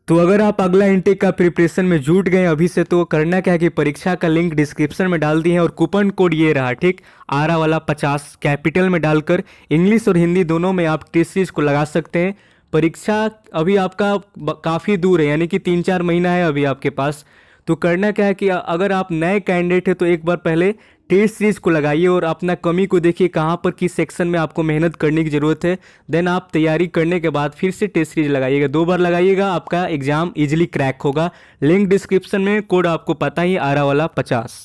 तो अगर आप अगला इनटेक का प्रिपरेशन में जुट गए अभी से, तो करना क्या है कि परीक्षा का लिंक डिस्क्रिप्शन में डाल दिए हैं और कूपन कोड ये रहा, ठीक, आरा वाला 50 कैपिटल में डालकर इंग्लिश और हिंदी दोनों में आप टेस्ट सीरीज को लगा सकते हैं। परीक्षा अभी आपका काफ़ी दूर है, यानी कि 3-4 महीना है अभी आपके पास। तो करना क्या है कि अगर आप नए कैंडिडेट हैं तो एक बार पहले टेस्ट सीरीज को लगाइए और अपना कमी को देखिए कहाँ पर किस सेक्शन में आपको मेहनत करने की ज़रूरत है। देन आप तैयारी करने के बाद फिर से टेस्ट सीरीज लगाइएगा, 2 बार लगाइएगा, आपका एग्जाम इजीली क्रैक होगा। लिंक डिस्क्रिप्शन में, कोड आपको पता ही, आरा वाला 50।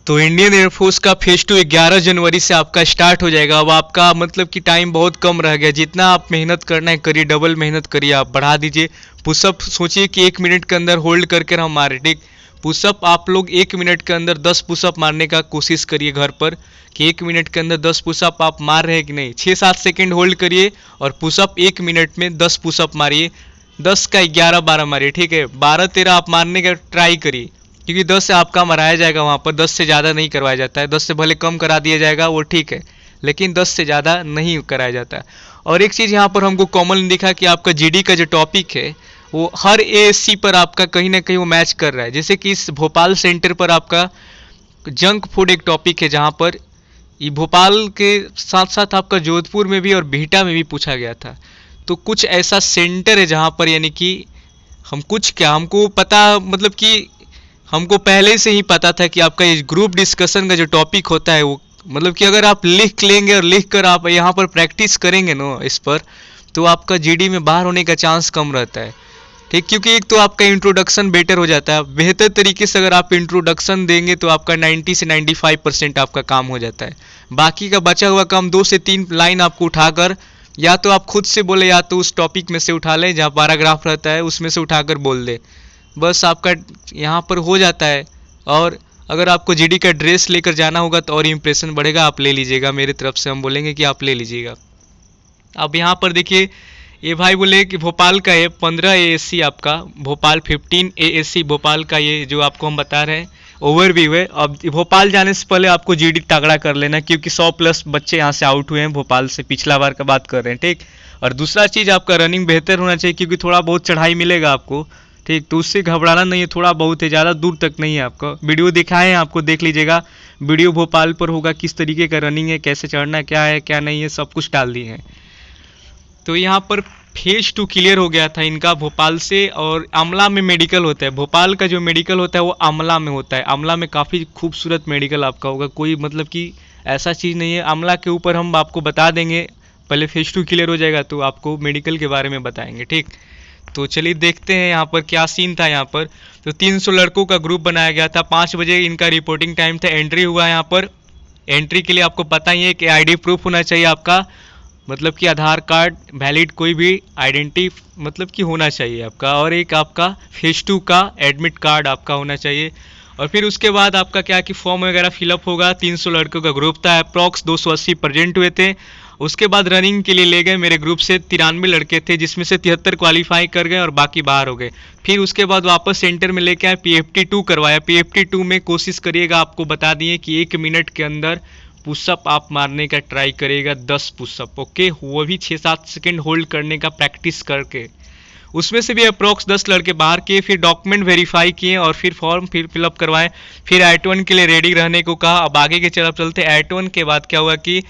तो इंडियन एयरफोर्स का फेज 2 11 जनवरी से आपका स्टार्ट हो जाएगा। अब आपका मतलब कि टाइम बहुत कम रह गया, जितना आप मेहनत करना है करिए, डबल मेहनत करिए, आप बढ़ा दीजिए। पुशअप सोचिए कि 1 मिनट के अंदर होल्ड करके हम मारे, ठीक। पुशअप आप लोग 1 मिनट के अंदर 10 पुशअप मारने का कोशिश करिए घर पर, कि 1 मिनट के अंदर 10 पुशअप आप मार रहे हैं कि नहीं। 6-7 सेकेंड होल्ड करिए और पुशअप 1 मिनट में 10 पुशअप मारिए। 10 का 11-12 मारिए, ठीक है। 12-13 आप मारने का ट्राई करिए, क्योंकि 10 से आपका मराया जाएगा वहाँ पर। 10 से ज़्यादा नहीं करवाया जाता है। 10 से भले कम करा दिया जाएगा वो ठीक है, लेकिन 10 से ज़्यादा नहीं कराया जाता है। और एक चीज़ यहाँ पर हमको कॉमन दिखा कि आपका जीडी का जो टॉपिक है वो हर एएससी पर आपका कहीं ना कहीं वो मैच कर रहा है। जैसे कि इस भोपाल सेंटर पर आपका जंक फूड एक टॉपिक है, जहाँ पर ये भोपाल के साथ साथ आपका जोधपुर में भी और बिहटा में भी पूछा गया था। तो कुछ ऐसा सेंटर है जहाँ पर, यानी कि हम कुछ क्या, हमको पता, मतलब कि हमको पहले से ही पता था कि आपका ये ग्रुप डिस्कशन का जो टॉपिक होता है वो, मतलब कि अगर आप लिख लेंगे और लिख कर आप यहाँ पर प्रैक्टिस करेंगे ना इस पर, तो आपका जीडी में बाहर होने का चांस कम रहता है, ठीक। क्योंकि एक तो आपका इंट्रोडक्शन बेटर हो जाता है। बेहतर तरीके से अगर आप इंट्रोडक्शन देंगे तो आपका 90 से 95% आपका काम हो जाता है। बाकी का बचा हुआ काम 2 से 3 लाइन आपको उठाकर, या तो आप खुद से बोले या तो उस टॉपिक में से उठा लें जहाँ पैराग्राफ रहता है उसमें से उठाकर बोल दे, बस आपका यहाँ पर हो जाता है। और अगर आपको जीडी का ड्रेस लेकर जाना होगा तो और इम्प्रेशन बढ़ेगा, आप ले लीजिएगा, मेरी तरफ से हम बोलेंगे कि आप ले लीजिएगा। अब यहाँ पर देखिए, ये भाई बोले कि भोपाल का है 15 एएससी, आपका भोपाल 15 एएससी भोपाल का, ये जो आपको हम बता रहे हैं ओवरव्यू है। अब भोपाल जाने से पहले आपको जीडी तगड़ा कर लेना, क्योंकि 100+ बच्चे यहाँ से आउट हुए हैं भोपाल से, पिछला बार का बात कर रहे हैं, ठीक। और दूसरा चीज़, आपका रनिंग बेहतर होना चाहिए, क्योंकि थोड़ा बहुत चढ़ाई मिलेगा आपको, ठीक। तो उससे घबराना नहीं है, थोड़ा बहुत है, ज़्यादा दूर तक नहीं है। आपका वीडियो दिखाए हैं, आपको देख लीजिएगा, वीडियो भोपाल पर होगा, किस तरीके का रनिंग है, कैसे चढ़ना है, क्या नहीं है, सब कुछ डाल दिए हैं। तो यहाँ पर फेज 2 क्लियर हो गया था इनका भोपाल से। और आमला में मेडिकल होता है, भोपाल का जो मेडिकल होता है वो आमला में होता है। आमला में काफ़ी खूबसूरत मेडिकल आपका होगा, कोई मतलब कि ऐसा चीज़ नहीं है। आमला के ऊपर हम आपको बता देंगे, पहले फेज 2 क्लियर हो जाएगा तो आपको मेडिकल के बारे में बताएंगे, ठीक। तो चलिए देखते हैं यहाँ पर क्या सीन था। यहाँ पर तो 300 लड़कों का ग्रुप बनाया गया था, 5 बजे इनका रिपोर्टिंग टाइम था। एंट्री हुआ यहाँ पर। एंट्री के लिए आपको पता ही है कि आईडी प्रूफ होना चाहिए आपका, मतलब कि आधार कार्ड वैलिड, कोई भी आइडेंटिटी मतलब कि होना चाहिए आपका, और एक आपका फेज 2 का एडमिट कार्ड आपका होना चाहिए। और फिर उसके बाद आपका क्या कि फॉर्म वगैरह फिलअप होगा। 300 लड़कों का ग्रुप था, अप्रॉक्स 280 प्रेजेंट हुए थे। उसके बाद रनिंग के लिए ले गए, मेरे ग्रुप से 93 लड़के थे, जिसमें से 73 क्वालिफाई कर गए और बाकी बाहर हो गए। फिर उसके बाद वापस सेंटर में लेके आए, PFT 2 करवाया। PFT 2 में कोशिश करिएगा, आपको बता दिए कि 1 मिनट के अंदर पुशअप आप मारने का ट्राई करेगा, 10 पुशअप, ओके। वो भी 6-7 सेकेंड होल्ड करने का प्रैक्टिस करके। उसमें से भी अप्रॉक्स 10 लड़के बाहर किए, फिर डॉक्यूमेंट वेरीफाई किए और फिर फॉर्म फिर फिलअप करवाए। फिर AT1 के लिए रेडी रहने को कहा। अब आगे के तरफ चलते। AT1 के बाद क्या हुआ कि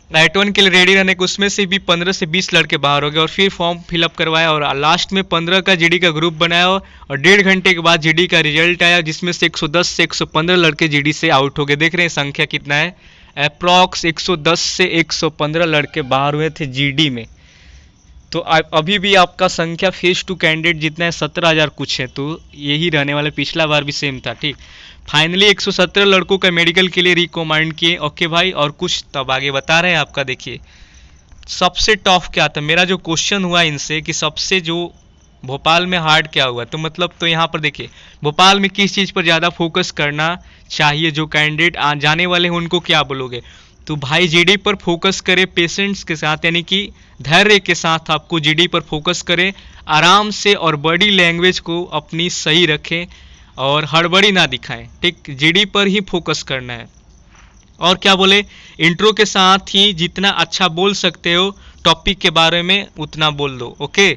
AT1 के लिए रेडी रहने को उसमें से भी 15 से 20 लड़के बाहर हो गए और फिर फॉर्म फिलअप करवाया और लास्ट में 15 का जीडी का ग्रुप बनाया और 1.5 घंटे के बाद जीडी का रिजल्ट आया, जिसमें से 110 से 115 लड़के जीडी से आउट हो गए। देख रहे हैं संख्या कितना है, अप्रॉक्स 110 से 115 लड़के बाहर हुए थे जीडी में। तो अभी भी आपका संख्या फेज 2 कैंडिडेट जितना है 17,000 कुछ है, तो यही रहने वाला, पिछला बार भी सेम था, ठीक। फाइनली 117 लड़कों का मेडिकल के लिए रिकमेंड किए, ओके भाई। और कुछ तब आगे बता रहे हैं आपका, देखिए सबसे टफ क्या था। मेरा जो क्वेश्चन हुआ इनसे कि सबसे जो भोपाल में हार्ड क्या हुआ, तो मतलब तो यहाँ पर देखिए भोपाल में किस चीज़ पर ज़्यादा फोकस करना चाहिए, जो कैंडिडेट जाने वाले हैं उनको क्या बोलोगे। तो भाई जीडी पर फोकस करें पेशेंट्स के साथ, यानी कि धैर्य के साथ आपको जीडी पर फोकस करें, आराम से, और बॉडी लैंग्वेज को अपनी सही रखें और हड़बड़ी ना दिखाएं, ठीक। जीडी पर ही फोकस करना है। और क्या बोले, इंट्रो के साथ ही जितना अच्छा बोल सकते हो टॉपिक के बारे में उतना बोल दो, ओके।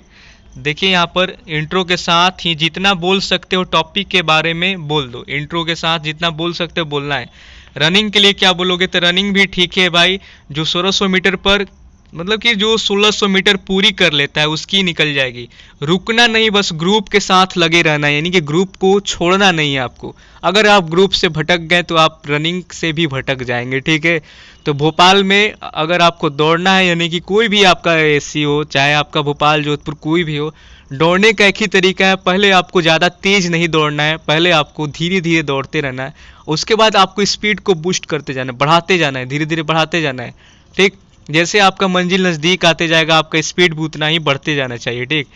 देखिए यहाँ पर इंट्रो के साथ ही जितना बोल सकते हो टॉपिक के बारे में बोल दो। इंट्रो के साथ जितना बोल सकते हो बोलना है। रनिंग के लिए क्या बोलोगे, तो रनिंग भी ठीक है भाई, जो 1600 मीटर पर मतलब कि जो 1600 मीटर पूरी कर लेता है उसकी निकल जाएगी। रुकना नहीं, बस ग्रुप के साथ लगे रहना है, यानी कि ग्रुप को छोड़ना नहीं है आपको। अगर आप ग्रुप से भटक गए तो आप रनिंग से भी भटक जाएंगे, ठीक है। तो भोपाल में अगर आपको दौड़ना है, यानी कि कोई भी आपका एससी हो, चाहे आपका भोपाल जोधपुर कोई भी हो, दौड़ने का एक ही तरीका है। पहले आपको ज़्यादा तेज नहीं दौड़ना है, पहले आपको धीरे धीरे दौड़ते रहना है। उसके बाद आपको स्पीड को बूस्ट करते जाना है, बढ़ाते जाना है, धीरे धीरे बढ़ाते जाना है, ठीक। जैसे आपका मंजिल नज़दीक आते जाएगा आपका स्पीड भी उतना ही बढ़ते जाना चाहिए, ठीक।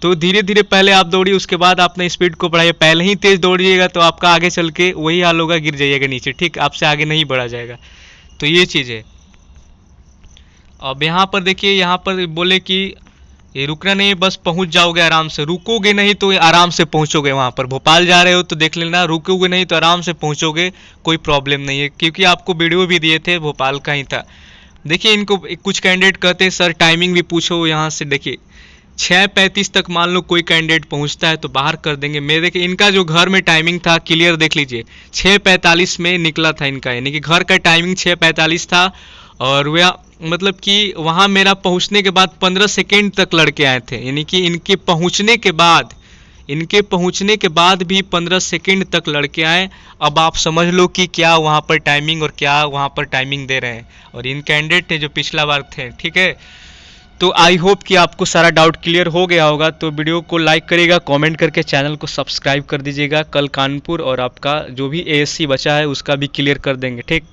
तो धीरे धीरे पहले आप दौड़िए, उसके बाद आपने स्पीड को बढ़ाइए। पहले ही तेज दौड़िएगा तो आपका आगे चल के वही हाल होगा, गिर जाइएगा नीचे, ठीक, आपसे आगे नहीं बढ़ा जाएगा। तो ये चीज़ है। अब यहाँ पर देखिए, यहाँ पर बोले कि ये रुकना नहीं, बस पहुँच जाओगे आराम से। रुकोगे नहीं तो आराम से पहुँचोगे। वहाँ पर भोपाल जा रहे हो तो देख लेना, रुकोगे नहीं तो आराम से पहुँचोगे, कोई प्रॉब्लम नहीं है, क्योंकि आपको वीडियो भी दिए थे, भोपाल का ही था। देखिए इनको कुछ कैंडिडेट कहते हैं सर टाइमिंग भी पूछो यहाँ से। देखिए 6:35 तक मान लो कोई कैंडिडेट पहुँचता है तो बाहर कर देंगे। मेरे देखिए इनका जो घर में टाइमिंग था क्लियर देख लीजिए, 6:45 में निकला था इनका, यानी कि घर का टाइमिंग 6:45 था। और वह मतलब कि वहाँ मेरा पहुँचने के बाद 15 सेकेंड तक लड़के आए थे, यानी कि इनके पहुँचने के बाद भी 15 सेकेंड तक लड़के आए। अब आप समझ लो कि क्या वहाँ पर टाइमिंग और क्या वहाँ पर टाइमिंग दे रहे हैं। और इन कैंडिडेट थे जो पिछला बार थे, ठीक है। तो आई होप कि आपको सारा डाउट क्लियर हो गया होगा। तो वीडियो को लाइक करिएगा, कमेंट करके चैनल को सब्सक्राइब कर दीजिएगा। कल कानपुर और आपका जो भी एएससी बचा है उसका भी क्लियर कर देंगे, ठीक।